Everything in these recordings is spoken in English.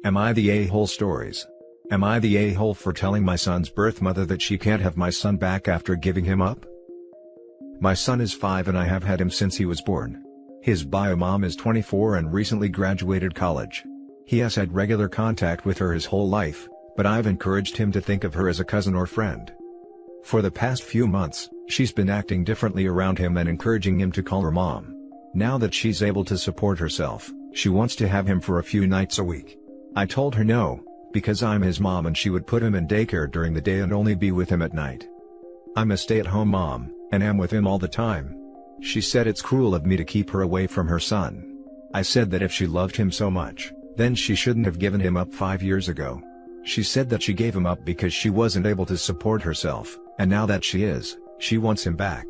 Am I the a-hole stories? Am I the a-hole for telling my son's birth mother that she can't have my son back after giving him up? My son is 5 and I have had him since he was born. His bio mom is 24 and recently graduated college. He has had regular contact with her his whole life, but I've encouraged him to think of her as a cousin or friend. For the past few months, she's been acting differently around him and encouraging him to call her mom. Now that she's able to support herself, she wants to have him for a few nights a week. I told her no, because I'm his mom and she would put him in daycare during the day and only be with him at night. I'm a stay-at-home mom, and am with him all the time. She said it's cruel of me to keep her away from her son. I said that if she loved him so much, then she shouldn't have given him up 5 years ago. She said that she gave him up because she wasn't able to support herself, and now that she is, she wants him back.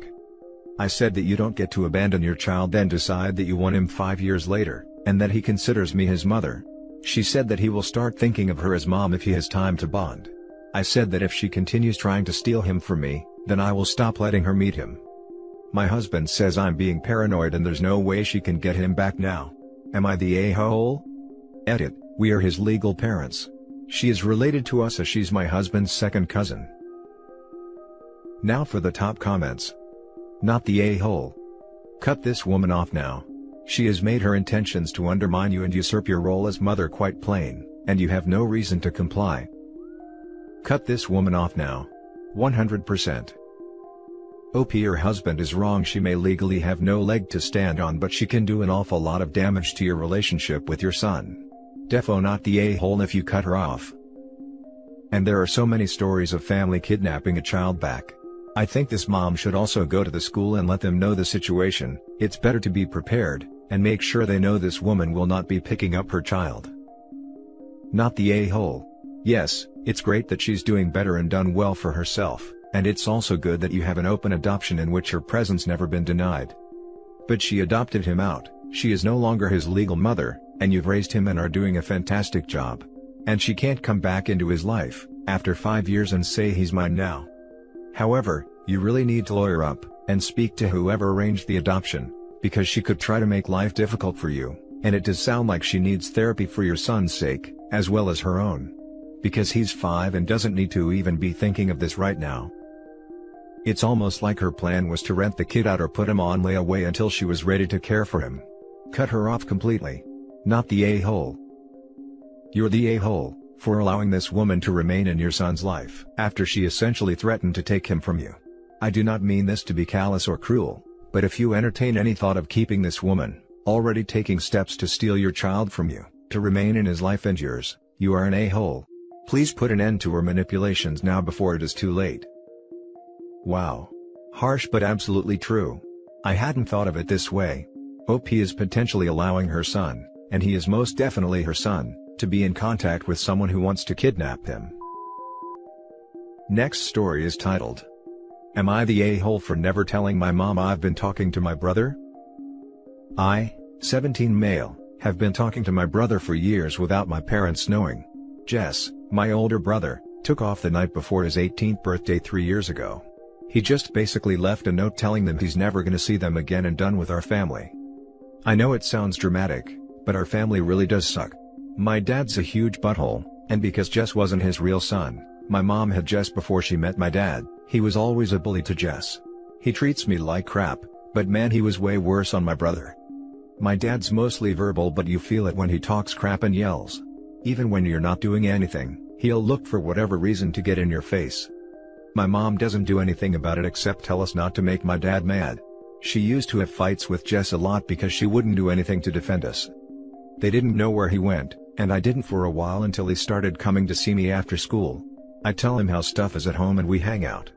I said that you don't get to abandon your child then decide that you want him 5 years later, and that he considers me his mother. She said that he will start thinking of her as mom if he has time to bond. I said that if she continues trying to steal him from me, then I will stop letting her meet him. My husband says I'm being paranoid and there's no way she can get him back now. Am I the a-hole? Edit, we are his legal parents. She is related to us as she's my husband's second cousin. Now for the top comments. Not the a-hole. Cut this woman off now. She has made her intentions to undermine you and usurp your role as mother quite plain, and you have no reason to comply. Cut this woman off now. 100%. OP, your husband is wrong. She may legally have no leg to stand on, but she can do an awful lot of damage to your relationship with your son. Defo not the a-hole if you cut her off. And there are so many stories of family kidnapping a child back. I think this mom should also go to the school and let them know the situation. It's better to be prepared, and make sure they know this woman will not be picking up her child. Not the a-hole. Yes, it's great that she's doing better and done well for herself, and it's also good that you have an open adoption in which her presence never been denied. But she adopted him out, she is no longer his legal mother, and you've raised him and are doing a fantastic job. And she can't come back into his life, after 5 years and say he's mine now. However, you really need to lawyer up, and speak to whoever arranged the adoption, because she could try to make life difficult for you, and it does sound like she needs therapy for your son's sake, as well as her own. Because he's 5 and doesn't need to even be thinking of this right now. It's almost like her plan was to rent the kid out or put him on layaway until she was ready to care for him. Cut her off completely. Not the a-hole. You're the a-hole, for allowing this woman to remain in your son's life after she essentially threatened to take him from you. I do not mean this to be callous or cruel, but if you entertain any thought of keeping this woman, already taking steps to steal your child from you, to remain in his life and yours, you are an a-hole. Please put an end to her manipulations now before it is too late. Wow. Harsh but absolutely true. I hadn't thought of it this way. OP is potentially allowing her son, and he is most definitely her son, to be in contact with someone who wants to kidnap him. Next story is titled, Am I the a-hole for never telling my mom I've been talking to my brother? I, 17 male, have been talking to my brother for years without my parents knowing. Jess, my older brother, took off the night before his 18th birthday 3 years ago. He just basically left a note telling them he's never gonna see them again and done with our family. I know it sounds dramatic, but our family really does suck. My dad's a huge butthole, and because Jess wasn't his real son, my mom had Jess before she met my dad, he was always a bully to Jess. He treats me like crap, but man, he was way worse on my brother. My dad's mostly verbal, but you feel it when he talks crap and yells. Even when you're not doing anything, he'll look for whatever reason to get in your face. My mom doesn't do anything about it except tell us not to make my dad mad. She used to have fights with Jess a lot because she wouldn't do anything to defend us. They didn't know where he went, and I didn't for a while until he started coming to see me after school. I tell him how stuff is at home and we hang out.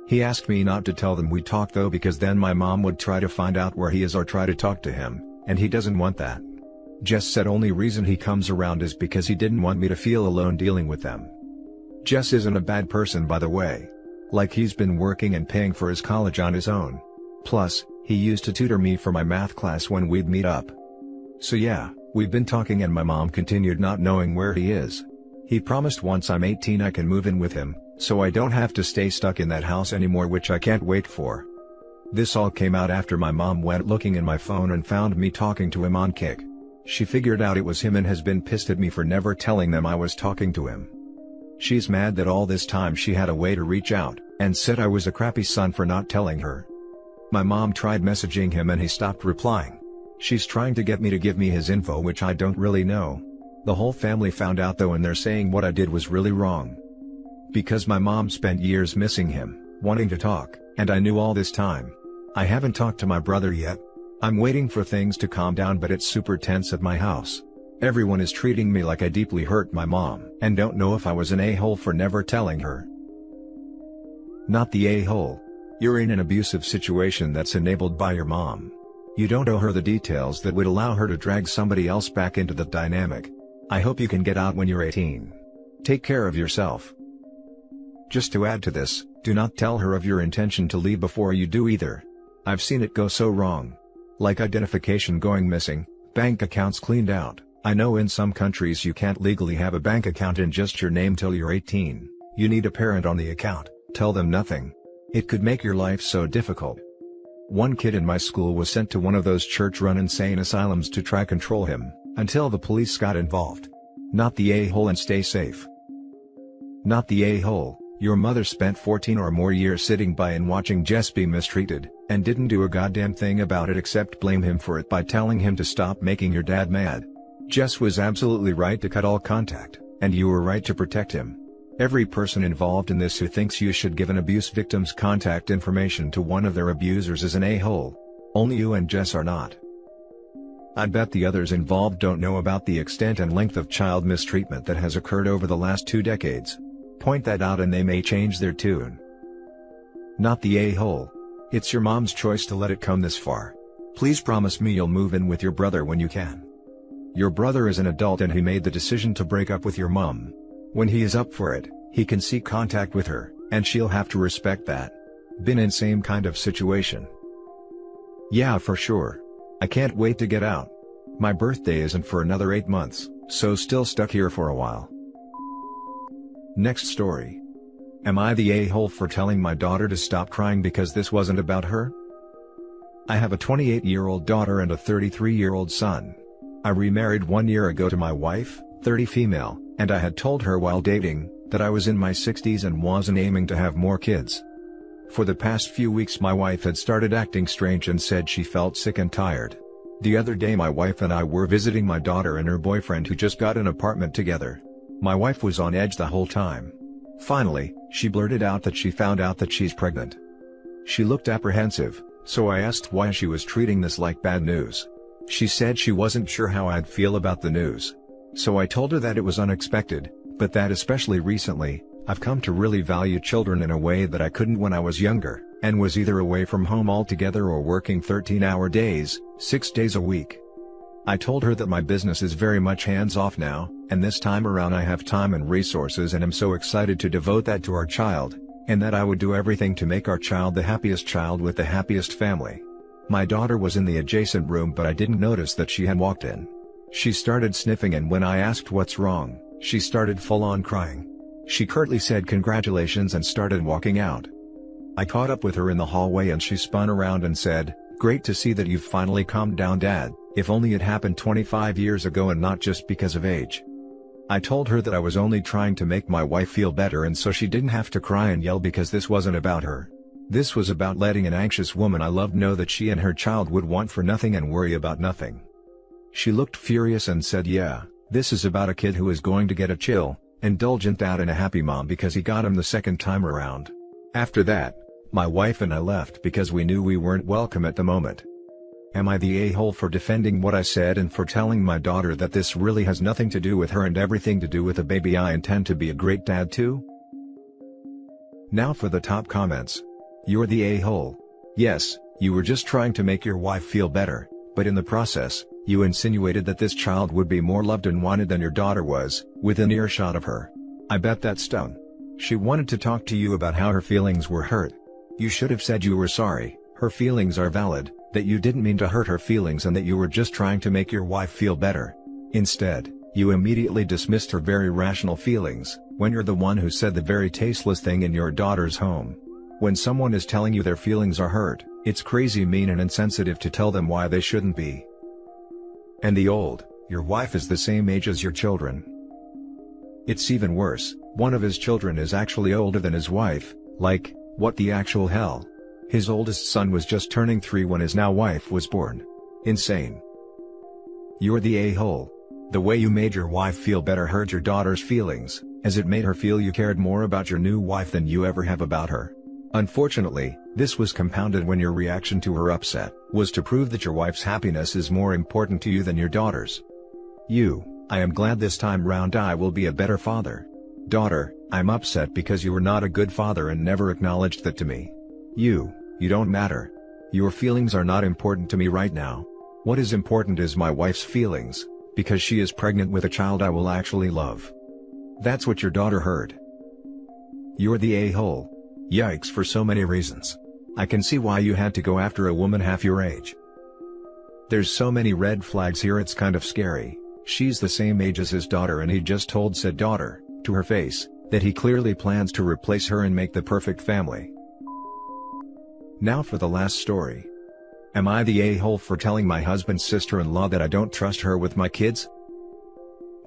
He asked me not to tell them we talk though, because then my mom would try to find out where he is or try to talk to him, and he doesn't want that. Jess said only reason he comes around is because he didn't want me to feel alone dealing with them. Jess isn't a bad person, by the way. Like, he's been working and paying for his college on his own. Plus, he used to tutor me for my math class when we'd meet up. So yeah, we've been talking and my mom continued not knowing where he is. He promised once I'm 18 I can move in with him, so I don't have to stay stuck in that house anymore, which I can't wait for. This all came out after my mom went looking in my phone and found me talking to him on Kik. She figured out it was him and has been pissed at me for never telling them I was talking to him. She's mad that all this time she had a way to reach out, and said I was a crappy son for not telling her. My mom tried messaging him and he stopped replying. She's trying to get me to give me his info, which I don't really know. The whole family found out though, and they're saying what I did was really wrong. Because my mom spent years missing him, wanting to talk, and I knew all this time. I haven't talked to my brother yet. I'm waiting for things to calm down, but it's super tense at my house. Everyone is treating me like I deeply hurt my mom, and don't know if I was an a-hole for never telling her. Not the a-hole. You're in an abusive situation that's enabled by your mom. You don't owe her the details that would allow her to drag somebody else back into the dynamic. I hope you can get out when you're 18. Take care of yourself. Just to add to this, do not tell her of your intention to leave before you do either. I've seen it go so wrong. Like identification going missing, bank accounts cleaned out. I know in some countries you can't legally have a bank account in just your name till you're 18. You need a parent on the account. Tell them nothing. It could make your life so difficult. One kid in my school was sent to one of those church-run insane asylums to try control him, until the police got involved. Not the a-hole, and stay safe. Not the a-hole. Your mother spent 14 or more years sitting by and watching Jess be mistreated, and didn't do a goddamn thing about it except blame him for it by telling him to stop making your dad mad. Jess was absolutely right to cut all contact, and you were right to protect him. Every person involved in this who thinks you should give an abuse victim's contact information to one of their abusers is an a-hole. Only you and Jess are not. I bet the others involved don't know about the extent and length of child mistreatment that has occurred over the last 2 decades. Point that out and they may change their tune. Not the a-hole. It's your mom's choice to let it come this far. Please promise me you'll move in with your brother when you can. Your brother is an adult and he made the decision to break up with your mom. When he is up for it, he can seek contact with her, and she'll have to respect that. Been in same kind of situation. Yeah, for sure. I can't wait to get out. My birthday isn't for another 8 months, so still stuck here for a while. Next story. Am I the a-hole for telling my daughter to stop crying because this wasn't about her? I have a 28-year-old daughter and a 33-year-old son. I remarried 1 year ago to my wife, 30 female, and I had told her while dating, that I was in my 60s and wasn't aiming to have more kids. For the past few weeks my wife had started acting strange and said she felt sick and tired. The other day my wife and I were visiting my daughter and her boyfriend who just got an apartment together. My wife was on edge the whole time. Finally, she blurted out that she found out that she's pregnant. She looked apprehensive, so I asked why she was treating this like bad news. She said she wasn't sure how I'd feel about the news. So I told her that it was unexpected, but that especially recently, I've come to really value children in a way that I couldn't when I was younger, and was either away from home altogether or working 13-hour days, 6 days a week. I told her that my business is very much hands-off now, and this time around I have time and resources and am so excited to devote that to our child, and that I would do everything to make our child the happiest child with the happiest family. My daughter was in the adjacent room but I didn't notice that she had walked in. She started sniffing and when I asked what's wrong, she started full-on crying. She curtly said congratulations and started walking out. I caught up with her in the hallway and she spun around and said, "Great to see that you've finally calmed down, Dad, if only it happened 25 years ago and not just because of age." I told her that I was only trying to make my wife feel better and so she didn't have to cry and yell because this wasn't about her. This was about letting an anxious woman I loved know that she and her child would want for nothing and worry about nothing. She looked furious and said, "Yeah, this is about a kid who is going to get a chill, indulgent dad and a happy mom because he got him the second time around." After that, my wife and I left because we knew we weren't welcome at the moment. Am I the a-hole for defending what I said and for telling my daughter that this really has nothing to do with her and everything to do with the baby? I intend to be a great dad too? Now for the top comments. You're the a-hole. Yes, you were just trying to make your wife feel better, but in the process, you insinuated that this child would be more loved and wanted than your daughter was, within earshot of her. I bet that stung. She wanted to talk to you about how her feelings were hurt. You should have said you were sorry, her feelings are valid, that you didn't mean to hurt her feelings and that you were just trying to make your wife feel better. Instead, you immediately dismissed her very rational feelings, when you're the one who said the very tasteless thing in your daughter's home. When someone is telling you their feelings are hurt, it's crazy mean and insensitive to tell them why they shouldn't be. And the old, Your wife is the same age as your children. It's even worse, one of his children is actually older than his wife. Like, what the actual hell? His oldest son was just turning 3 when his now wife was born. Insane. You're the a-hole. The way you made your wife feel better hurt your daughter's feelings, as it made her feel you cared more about your new wife than you ever have about her. Unfortunately, this was compounded when your reaction to her upset was to prove that your wife's happiness is more important to you than your daughter's. I am glad this time round I will be a better father. Daughter, I'm upset because you were not a good father and never acknowledged that to me. You don't matter. Your feelings are not important to me right now. What is important is my wife's feelings, because she is pregnant with a child I will actually love. That's what your daughter heard. You're the a-hole. Yikes, for so many reasons. I can see why you had to go after a woman half your age. There's so many red flags here, it's kind of scary. She's the same age as his daughter and he just told said daughter, to her face, that he clearly plans to replace her and make the perfect family. Now for the last story. Am I the a-hole for telling my husband's sister-in-law that I don't trust her with my kids?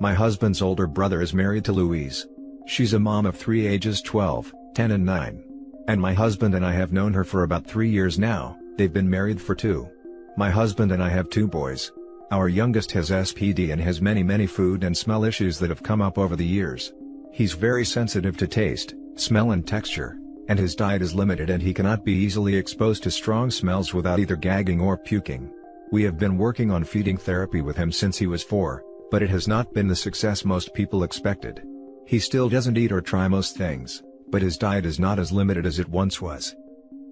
My husband's older brother is married to Louise. She's a mom of 3 ages 12, 10 and 9. And my husband and I have known her for about 3 years now. They've been married for 2. My husband and I have 2 boys. Our youngest has SPD and has many food and smell issues that have come up over the years. He's very sensitive to taste, smell and texture, and his diet is limited and he cannot be easily exposed to strong smells without either gagging or puking. We have been working on feeding therapy with him since he was 4, but it has not been the success most people expected. He still doesn't eat or try most things, but his diet is not as limited as it once was.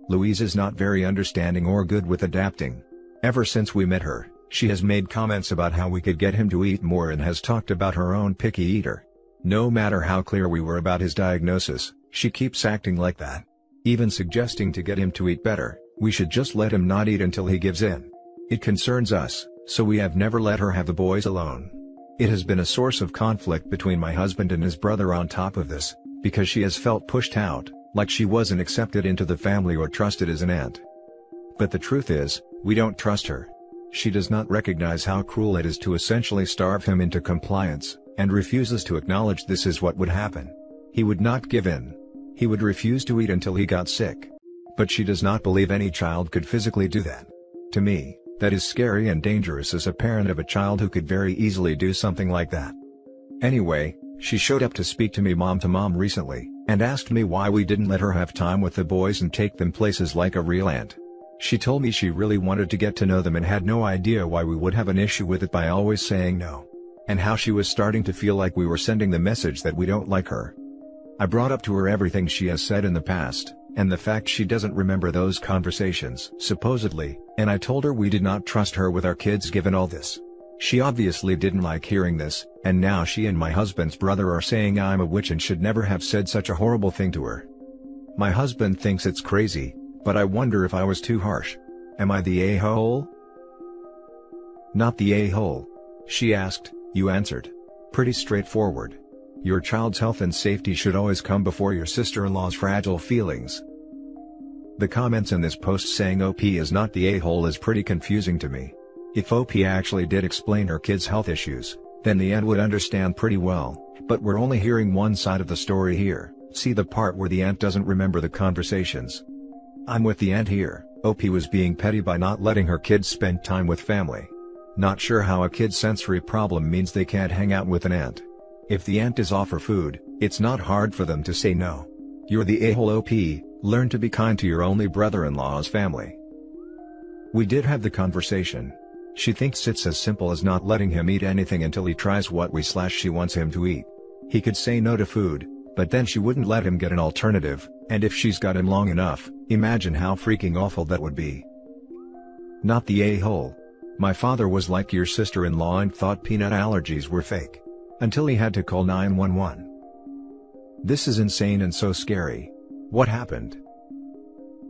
Louise is not very understanding or good with adapting. Ever since we met her, she has made comments about how we could get him to eat more and has talked about her own picky eater. No matter how clear we were about his diagnosis, she keeps acting like that. Even suggesting to get him to eat better, we should just let him not eat until he gives in. It concerns us, so we have never let her have the boys alone. It has been a source of conflict between my husband and his brother on top of this, because she has felt pushed out, like she wasn't accepted into the family or trusted as an aunt. But the truth is, we don't trust her. She does not recognize how cruel it is to essentially starve him into compliance, and refuses to acknowledge this is what would happen. He would not give in. He would refuse to eat until he got sick. But she does not believe any child could physically do that. To me, that is scary and dangerous as a parent of a child who could very easily do something like that. Anyway, she showed up to speak to me mom to mom recently, and asked me why we didn't let her have time with the boys and take them places like a real aunt. She told me she really wanted to get to know them and had no idea why we would have an issue with it by always saying no. And how she was starting to feel like we were sending the message that we don't like her. I brought up to her everything she has said in the past, and the fact she doesn't remember those conversations, supposedly, and I told her we did not trust her with our kids given all this. She obviously didn't like hearing this, and now she and my husband's brother are saying I'm a witch and should never have said such a horrible thing to her. My husband thinks it's crazy, but I wonder if I was too harsh. Am I the a-hole? Not the a-hole. She asked, you answered. Pretty straightforward. Your child's health and safety should always come before your sister-in-law's fragile feelings. The comments in this post saying OP is not the a-hole is pretty confusing to me. If OP actually did explain her kids' health issues, then the aunt would understand pretty well, but we're only hearing one side of the story here. See the part where the aunt doesn't remember the conversations. I'm with the aunt here. OP was being petty by not letting her kids spend time with family. Not sure how a kid's sensory problem means they can't hang out with an aunt. If the aunt is offer food, it's not hard for them to say no. You're the a-hole OP, learn to be kind to your only brother-in-law's family. We did have the conversation. She thinks it's as simple as not letting him eat anything until he tries what she wants him to eat. He could say no to food, but then she wouldn't let him get an alternative, and if she's got him long enough, imagine how freaking awful that would be. Not the a-hole. My father was like your sister-in-law and thought peanut allergies were fake. Until he had to call 911. This is insane and so scary. What happened?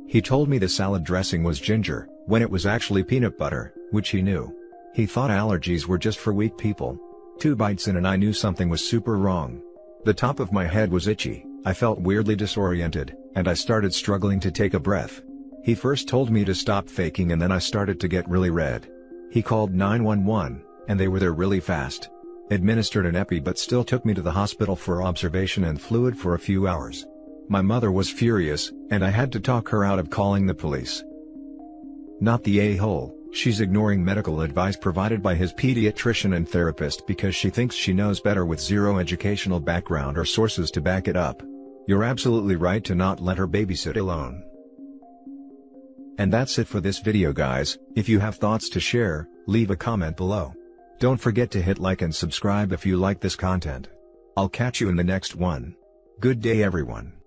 He told me the salad dressing was ginger, when it was actually peanut butter, which he knew. He thought allergies were just for weak people. 2 bites in and I knew something was super wrong. The top of my head was itchy, I felt weirdly disoriented, and I started struggling to take a breath. He first told me to stop faking and then I started to get really red. He called 911, And they were there really fast. Administered an epi but still took me to the hospital for observation and fluid for a few hours. My mother was furious, and I had to talk her out of calling the police. Not the a-hole, she's ignoring medical advice provided by his pediatrician and therapist because she thinks she knows better with zero educational background or sources to back it up. You're absolutely right to not let her babysit alone. And that's it for this video, guys. If you have thoughts to share, leave a comment below. Don't forget to hit like and subscribe if you like this content. I'll catch you in the next one. Good day, everyone.